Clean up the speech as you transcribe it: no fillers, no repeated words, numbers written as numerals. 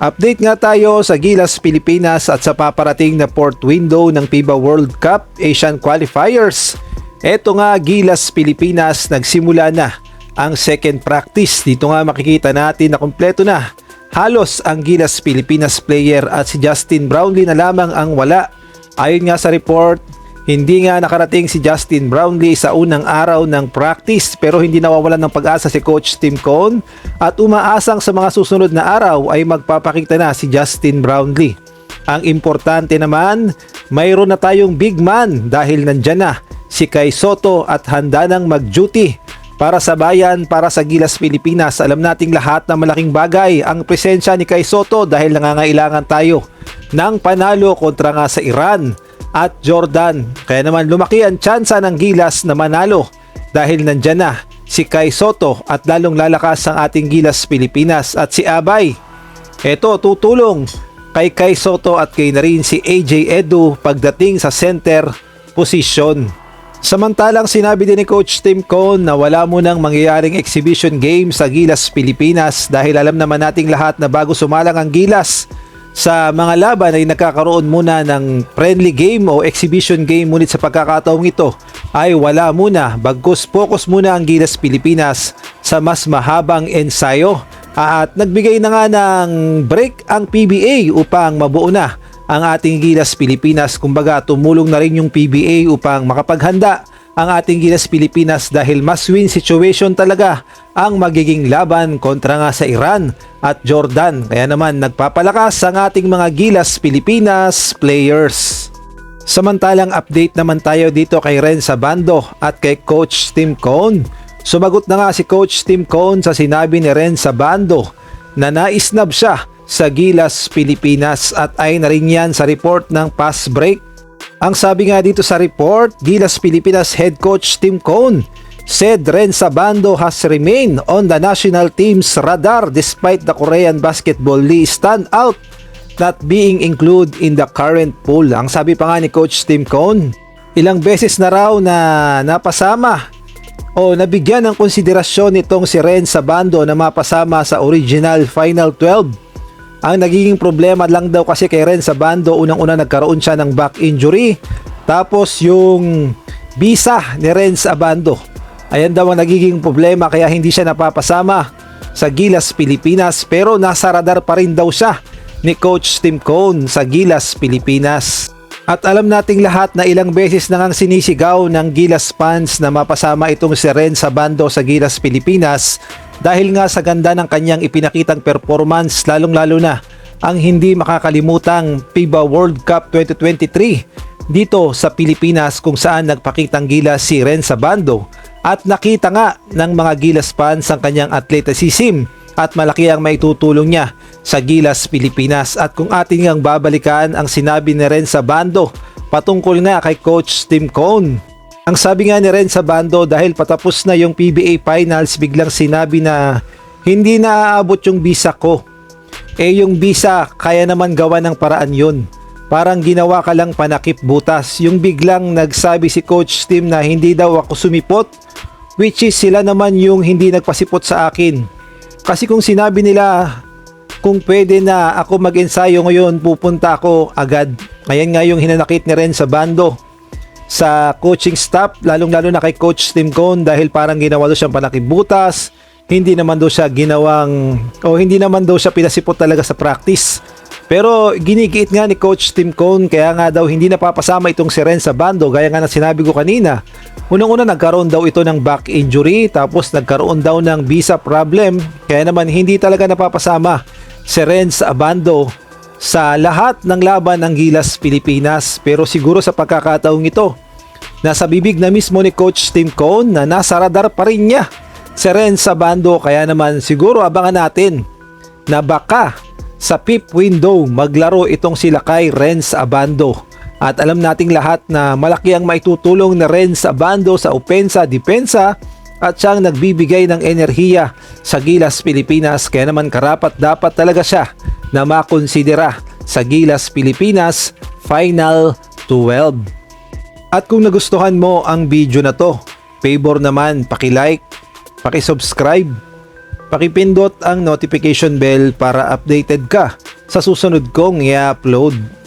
Update nga tayo sa Gilas Pilipinas at sa paparating na fourth window ng FIBA World Cup Asian Qualifiers. Eto nga, Gilas Pilipinas, nagsimula na ang second practice. Dito nga makikita natin na kumpleto na halos ang Gilas Pilipinas player at si Justin Brownlee na lamang ang wala. Ayon nga sa report, hindi nga nakarating si Justin Brownlee sa unang araw ng practice, pero hindi nawawalan ng pag-asa si Coach Tim Cone at umaasang sa mga susunod na araw ay magpapakita na si Justin Brownlee. Ang importante naman, mayroon na tayong big man dahil nandyan na si Kai Sotto at handa nang mag-duty para sa bayan, para sa Gilas Pilipinas. Alam nating lahat na malaking bagay ang presensya ni Kai Sotto dahil nangangailangan tayo ng panalo kontra nga sa Iran at Jordan. Kaya naman lumaki ang tsansa ng Gilas na manalo dahil nandyan na si Kai Sotto at lalong lalakas ang ating Gilas Pilipinas. At si Abay, eto tutulong kay Kai Sotto at kay na rin si AJ Edu pagdating sa center position. Samantalang sinabi din ni Coach Tim Cone na wala munang mangyayaring exhibition game sa Gilas Pilipinas dahil alam naman nating lahat na bago sumalang ang Gilas sa mga laban ay nagkakaroon muna ng friendly game o exhibition game, ngunit sa pagkakataong ito ay wala muna, bagkus focus muna ang Gilas Pilipinas sa mas mahabang ensayo at nagbigay na nga ng break ang PBA upang mabuo na ang ating Gilas Pilipinas. Kumbaga tumulong na rin yung PBA upang makapaghanda ang ating Gilas Pilipinas dahil must win situation talaga ang magiging laban kontra nga sa Iran at Jordan. Kaya naman nagpapalakas ang ating mga Gilas Pilipinas players. Samantalang update naman tayo dito kay Renz Abando at kay Coach Tim Cone. Sumagot na nga si Coach Tim Cone sa sinabi ni Renz Abando na naisnab siya sa Gilas Pilipinas at ay na rin yan sa report ng pass break. Ang sabi nga dito sa report, Gilas Pilipinas head coach Tim Cone said Renz Abando has remained on the national team's radar despite the Korean Basketball League standout not being included in the current pool. Ang sabi pa nga ni Coach Tim Cone, ilang beses na raw na napasama o nabigyan ng konsiderasyon nitong si Renz Abando na mapasama sa original Final 12. Ang nagiging problema lang daw kasi kay Renz Abando, unang-una nagkaroon siya ng back injury. Tapos yung visa ni Renz Abando, ayan daw ang nagiging problema kaya hindi siya napapasama sa Gilas Pilipinas. Pero nasa radar pa rin daw siya ni Coach Tim Cone sa Gilas Pilipinas. At alam nating lahat na ilang beses na ngang sinisigaw ng Gilas fans na mapasama itong si Renz Abando sa Gilas Pilipinas dahil nga sa ganda ng kanyang ipinakitang performance, lalong-lalo na ang hindi makakalimutang FIBA World Cup 2023 dito sa Pilipinas kung saan nagpakitang gilas si Renz Abando at nakita nga ng mga Gilas fans ang kanyang athleticism at malaki ang maitutulong niya sa Gilas Pilipinas. At kung ating ngang babalikan ang sinabi ni Renz Abando patungkol nga kay Coach Tim Cone, ang sabi nga ni Renz Abando, dahil patapos na yung PBA Finals, biglang sinabi na hindi na aabot yung visa ko. Yung visa, kaya naman gawa ng paraan yun. Parang ginawa ka lang panakip butas. Yung biglang nagsabi si Coach Tim na hindi daw ako sumipot, which is sila naman yung hindi nagpasipot sa akin. Kasi kung sinabi nila kung pwede na ako mag-ensayo ngayon, pupunta ako agad. Ngayon nga yung hinanakit ni Renz Abando sa coaching staff, lalong-lalo na kay Coach Tim Cone dahil parang ginawa daw siyang panakibutas, hindi naman daw siya hindi naman daw siya pinasipot talaga sa practice. Pero ginigiit nga ni Coach Tim Cone kaya nga daw hindi napapasama itong si Renz Abando gaya nga na sinabi ko kanina. Unang-una nagkaroon daw ito ng back injury, tapos nagkaroon daw ng visa problem, kaya naman hindi talaga napapasama si Renz Abando sa lahat ng laban ng Gilas Pilipinas. Pero siguro sa pagkakataong ito, nasa bibig na mismo ni Coach Tim Cone na nasa radar pa rin niya si Renz Abando, kaya naman siguro abangan natin na baka sa fifth window maglaro itong sila kay Renz Abando. At alam nating lahat na malaki ang maitutulong ni Renz Abando sa opensa, depensa at siyang nagbibigay ng enerhiya sa Gilas Pilipinas, kaya naman karapat dapat talaga siya na makonsidera sa Gilas Pilipinas Final 12. At kung nagustuhan mo ang video na to, favor naman paki-like, paki-subscribe, pakipindot ang notification bell para updated ka sa susunod kong i-upload.